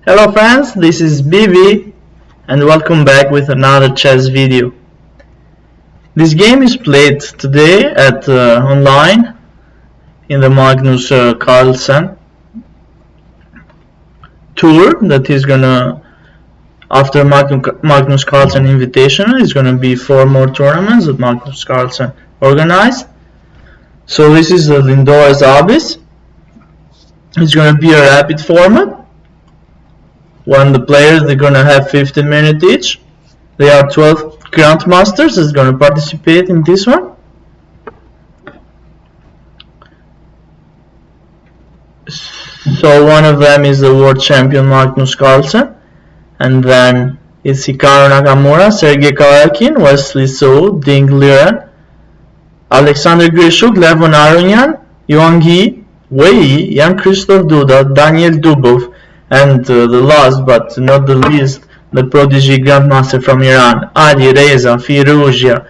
Hello friends, this is Bb and welcome back with another chess video. This game is played today at online in the Magnus Carlsen tour that is gonna, after Magnus Carlsen Invitational, is gonna be 4 more tournaments that Magnus Carlsen organized. So this is the Lindores Abbey. It's gonna be a rapid format. When the players, they're gonna have 15 minutes each. There are 12 grandmasters that's gonna participate in this one. So one of them is the world champion Magnus Carlsen, and then it's Hikaru Nakamura, Sergei Karakin, Wesley So, Ding Liren, Alexander Grischuk, Levon Aronian, Yuan Yi, Wei, Jan-Christoph Duda, Daniel Dubov, and the last but not the least, the prodigy grandmaster from Iran, Ali Reza Firouzja,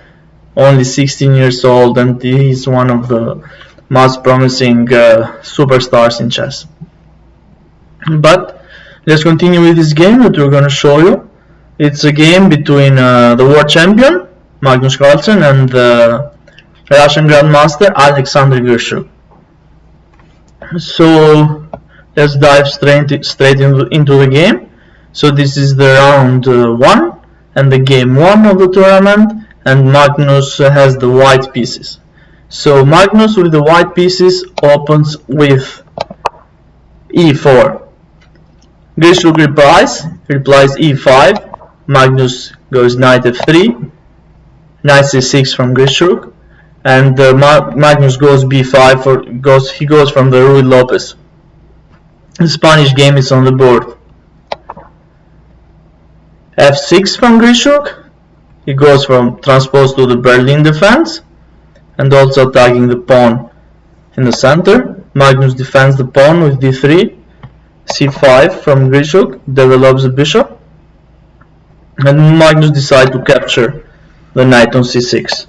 only 16 years old, and he is one of the most promising superstars in chess. But let's continue with this game that we're going to show you. It's a game between the world champion Magnus Carlsen and the Russian grandmaster Alexander Grischuk. So let's dive straight into the game. So this is the round 1 and the game 1 of the tournament, and Magnus has the white pieces. So Magnus with the white pieces opens with e4. Grischuk replies e5. Magnus goes knight f3, knight c6 from Grischuk, and Magnus goes b5 he goes from the Ruy Lopez. The Spanish game is on the board. f6 from Grischuk. He goes from transpose to the Berlin defense and also attacking the pawn in the center. Magnus defends the pawn with d3. c5 from Grischuk, develops the bishop, and Magnus decides to capture the knight on c6.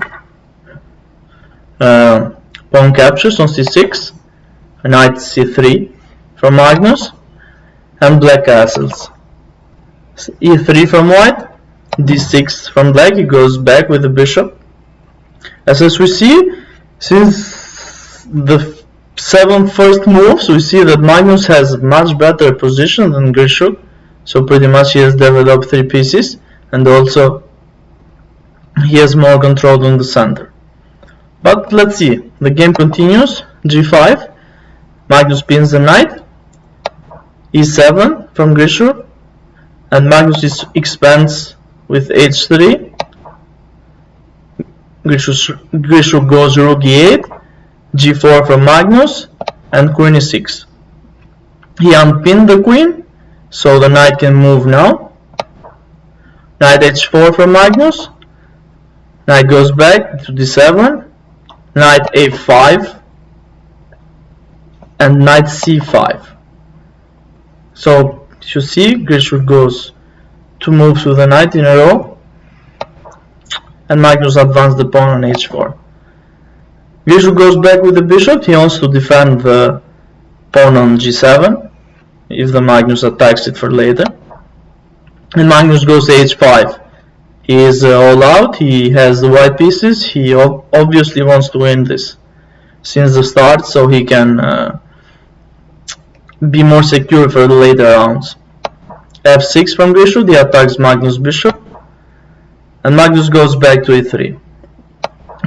Pawn captures on c6, knight c3 from Magnus, and black castles. e3 from white, d6 from black. He goes back with the bishop. As we see, since the 7 first moves, we see that Magnus has a much better position than Grischuk. So pretty much he has developed 3 pieces, and also he has more control on the center. But let's see, the game continues. g5, Magnus pins the knight, e7 from Grischuk, and Magnus expands with h3. Grischuk goes rook e8, g4 from Magnus, and queen e6. He unpinned the queen, so the knight can move now. Knight h4 from Magnus, knight goes back to d7, knight a5, and knight c5. So you see, Grischuk goes 2 moves with the knight in a row, and Magnus advances the pawn on h4. Grischuk goes back with the bishop. He wants to defend the pawn on g7 if the Magnus attacks it for later. And Magnus goes to h5. He is all out. He has the white pieces. He obviously wants to win this since the start, so he can be more secure for the later rounds. f6 from Grischuk. He attacks Magnus' bishop, and Magnus goes back to e3.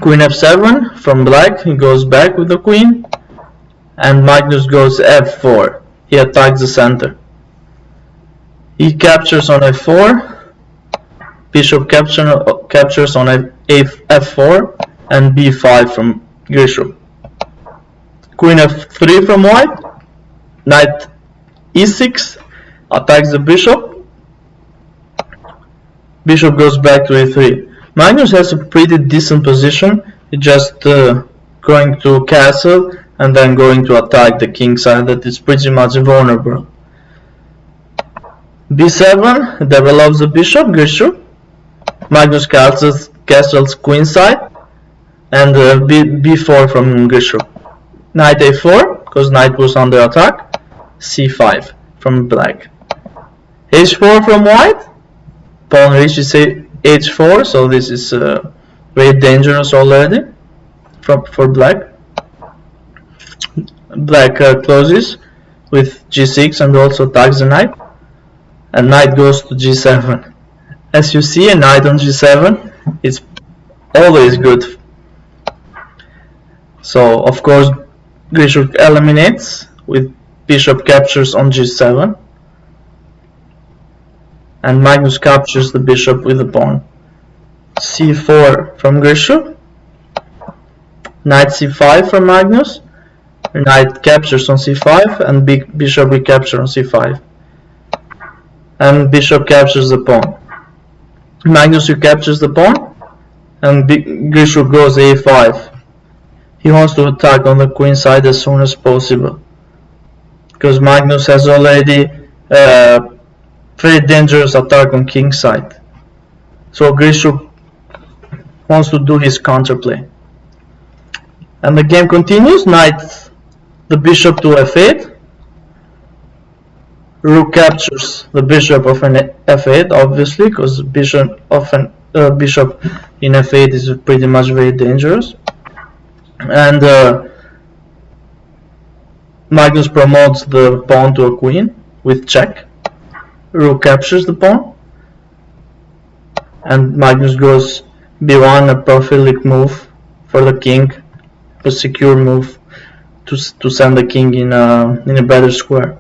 Queen f7 from black. He goes back with the queen, and Magnus goes f4. He attacks the center. He captures on f4. Bishop captures on f4, and b5 from Grischuk. Queen f3 from white. Knight e6 attacks the bishop. Bishop goes back to e3. Magnus has a pretty decent position. He's just going to castle and then going to attack the king side that is pretty much vulnerable. b7 develops the bishop, Grischuk. Magnus castles queen side, and b4 from Grischuk. Knight a4, because knight was under attack. c5 from black. h4 from white. Pawn reaches h4, so this is very dangerous already for black. Black closes with g6 and also attacks the knight, and knight goes to g7. As you see, a knight on g7 is always good. So of course Grischuk eliminates with bishop captures on g7, and Magnus captures the bishop with the pawn. c4 from Grischuk, knight c5 from Magnus, knight captures on c5, and bishop recapture on c5, and bishop captures the pawn. Magnus recaptures the pawn, and Grischuk goes a5. He wants to attack on the queen side as soon as possible, because Magnus has already very dangerous attack on king side. So Grischuk wants to do his counterplay, and the game continues. Knight the bishop to f8. Rook captures the bishop of an f8, obviously, because bishop in f8 is pretty much very dangerous. And Magnus promotes the pawn to a queen with check. Rook captures the pawn, and Magnus goes b1, a perfect move for the king, a secure move to send the king in a better square.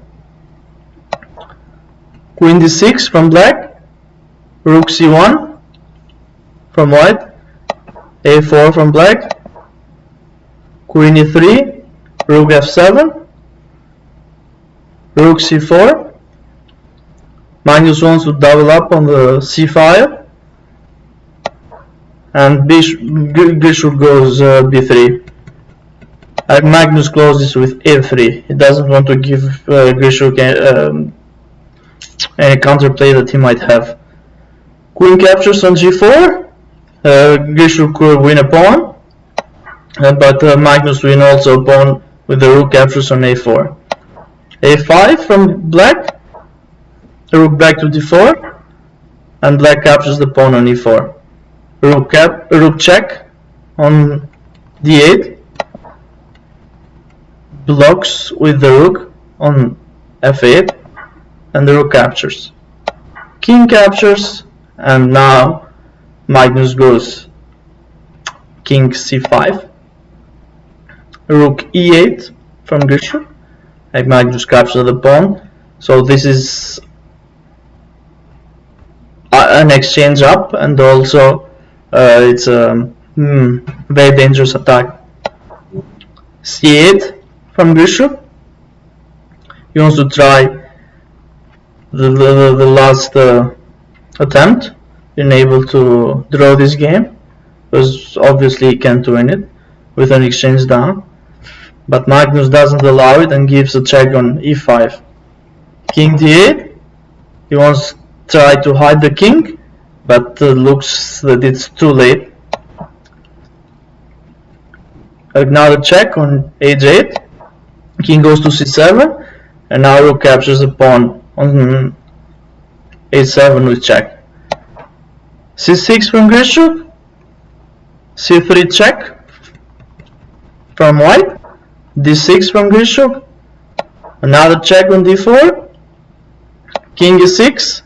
Queen d6 from black, rook c1 from white, a4 from black, queen e3, rook f7, rook c4. Magnus wants to double up on the c5, and Grischuk goes b3. Magnus closes with a3. He doesn't want to give Grischuk any counterplay that he might have. Queen captures on g4. Grischuk could win a pawn, but Magnus win also a pawn with the rook captures on a4. a5 from black. Rook back to d4, and black captures the pawn on e4. Rook check on d8. Blocks with the rook on f8, and the rook captures. King captures, and now Magnus goes king c5. Rook e8 from Grischuk. Magnus captures the pawn. So this is an exchange up, and also it's a very dangerous attack. c8 from Grischuk. He wants to try the last attempt, being able to draw this game, because obviously he can't win it with an exchange down. But Magnus doesn't allow it and gives a check on e5. King d8. He wants to try to hide the king, but looks that it's too late. Another check on h8. King goes to c7, and now rook captures the pawn on a7 with check. c6 from Grischuk. c3 check from white. d6 from Grischuk. Another check on d4. King e6,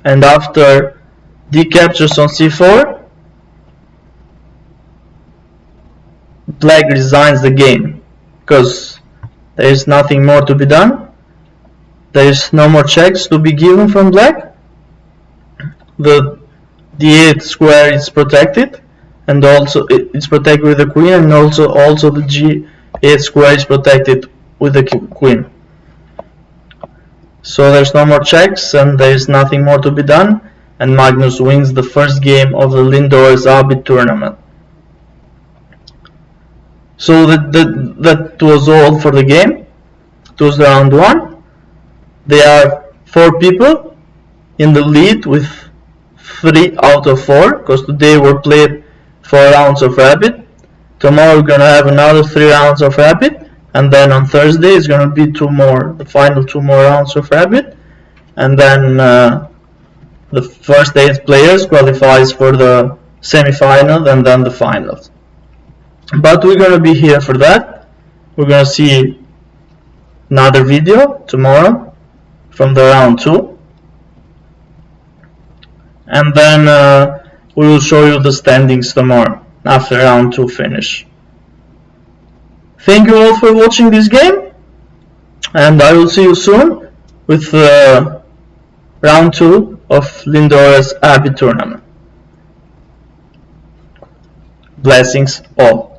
and after d captures on c4, black resigns the game, because there is nothing more to be done. There is no more checks to be given from black. The d8 square is protected, and also it's protected with the queen, and also the g8 square is protected with the queen. So there's no more checks, and there is nothing more to be done, and Magnus wins the first game of the Lindores Abbey tournament. So that was all for the game. It was round 1. There are 4 people in the lead with 3 out of 4, because today we played 4 rounds of rabbit. Tomorrow we're gonna have another 3 rounds of rabbit, and then on Thursday it's gonna be 2 more, the final 2 more rounds of rabbit. and then the first 8 players qualifies for the semi-final and then the finals. But we're gonna be here for that. We're gonna see another video tomorrow from the round 2, and then we will show you the standings tomorrow after round 2 finish. Thank you all for watching this game, and I will see you soon with round 2 of Lindores Abbey tournament. Blessings all.